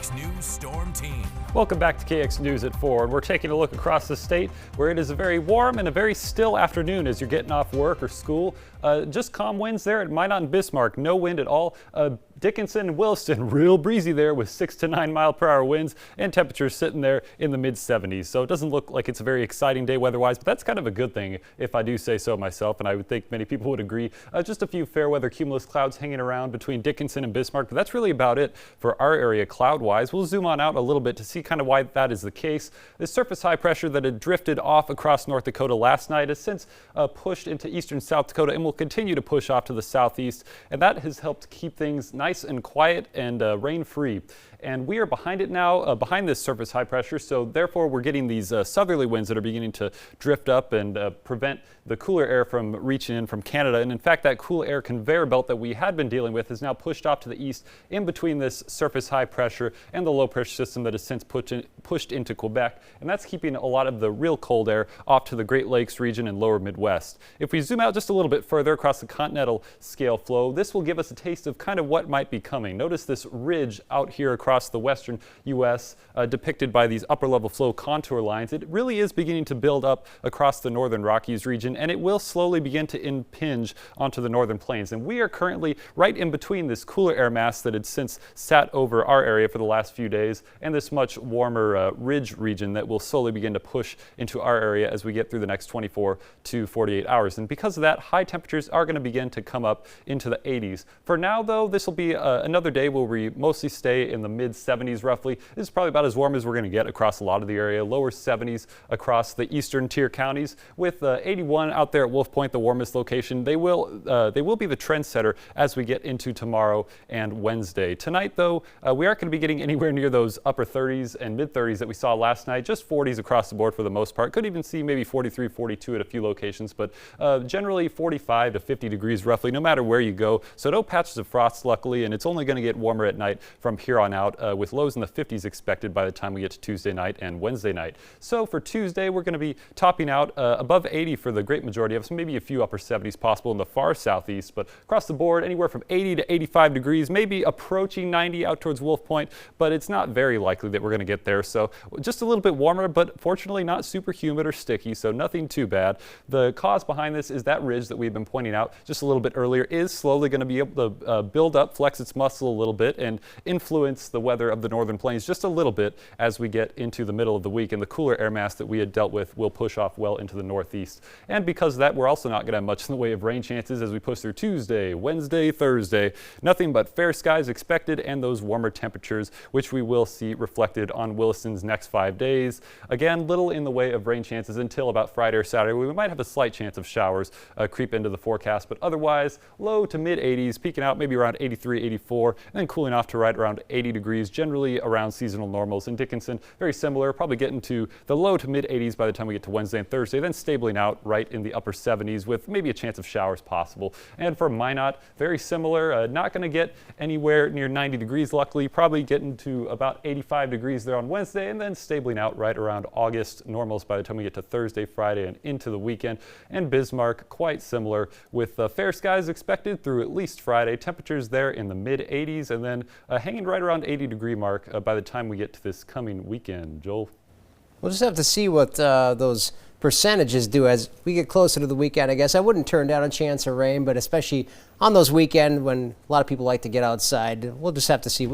KX News Storm Team. Welcome back to KX News at 4, and we're taking a look across the state where it is a very warm and a very still afternoon as you're getting off work or school. Just calm winds there at Minot and Bismarck, no wind at all. Dickinson and Williston, real breezy there with 6 to 9 mile per hour winds and temperatures sitting there in the mid 70s. So it doesn't look like it's a very exciting day weather-wise, but that's kind of a good thing if I do say so myself, and I would think many people would agree. Just a few fair weather cumulus clouds hanging around between Dickinson and Bismarck, but that's really about it for our area cloud-wise. We'll zoom on out a little bit to see kind of why that is the case. This surface high pressure that had drifted off across North Dakota last night has since pushed into eastern South Dakota and will continue to push off to the southeast, and that has helped keep things nice and quiet and rain-free. And we are behind it now, behind this surface high pressure, so therefore we're getting these southerly winds that are beginning to drift up and prevent the cooler air from reaching in from Canada. And in fact, that cool air conveyor belt that we had been dealing with is now pushed off to the east in between this surface high pressure and the low pressure system that has since pushed into Quebec. And that's keeping a lot of the real cold air off to the Great Lakes region and lower Midwest. If we zoom out just a little bit further across the continental scale flow, this will give us a taste of kind of what might be coming. Notice this ridge out here across the western U.S. Depicted by these upper level flow contour lines. It really is beginning to build up across the northern Rockies region, and it will slowly begin to impinge onto the northern plains. And we are currently right in between this cooler air mass that had since sat over our area for the last few days and this much warmer ridge region that will slowly begin to push into our area as we get through the next 24 to 48 hours. And because of that, high temperatures are going to begin to come up into the 80s. For now, though, this will be another day where we mostly stay in the mid 70s roughly. This is probably about as warm as we're going to get across a lot of the area. Lower 70s across the eastern tier counties, with 81 out there at Wolf Point, the warmest location. They will be the trendsetter as we get into tomorrow and Wednesday. Tonight, though, we aren't going to be getting anywhere near those upper 30s and mid 30s that we saw last night. Just 40s across the board for the most part. Could even see maybe 43, 42 at a few locations, but generally 45 to 50 degrees roughly, no matter where you go. So no patches of frost, luckily, and it's only going to get warmer at night from here on out, with lows in the 50s expected by the time we get to Tuesday night and Wednesday night. So for Tuesday, we're going to be topping out above 80 for the great majority of us, maybe a few upper 70s possible in the far southeast, but across the board, anywhere from 80 to 85 degrees, maybe approaching 90 out towards Wolf Point, but it's not very likely that we're going to get there. So just a little bit warmer, but fortunately not super humid or sticky, so nothing too bad. The cause behind this is that ridge that we've been pointing out just a little bit earlier is slowly going to be able to build up, flex its muscle a little bit, and influence the weather of the northern plains just a little bit as we get into the middle of the week, and the cooler air mass that we had dealt with will push off well into the northeast. And because of that, we're also not going to have much in the way of rain chances as we push through Tuesday, Wednesday, Thursday. Nothing but fair skies expected and those warmer temperatures, which we will see reflected on Williston's next 5 days. Again, little in the way of rain chances until about Friday or Saturday. We might have a slight chance of showers creep into the forecast, but otherwise low to mid 80s, peaking out maybe around 83, 84, and then cooling off to right around 80 degrees, generally around seasonal normals. In Dickinson, very similar, probably getting to the low to mid 80s by the time we get to Wednesday and Thursday, then stabling out right in the upper 70s with maybe a chance of showers possible. And for Minot, very similar, not going to get anywhere near 90 degrees luckily, probably getting to about 85 degrees there on Wednesday, and then stabling out right around August normals by the time we get to Thursday, Friday, and into the weekend. And Bismarck, quite similar, with fair skies expected through at least Friday. Temperatures there in the mid 80s, and then hanging right around 80-degree mark by the time we get to this coming weekend. Joel? We'll just have to see what those percentages do as we get closer to the weekend. I guess I wouldn't turn down a chance of rain, but especially on those weekends when a lot of people like to get outside, we'll just have to see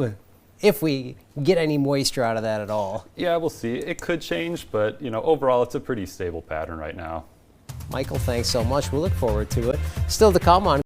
if we get any moisture out of that at all. Yeah, we'll see. It could change, but overall it's a pretty stable pattern right now. Michael, thanks so much. We'll look forward to it. Still to come on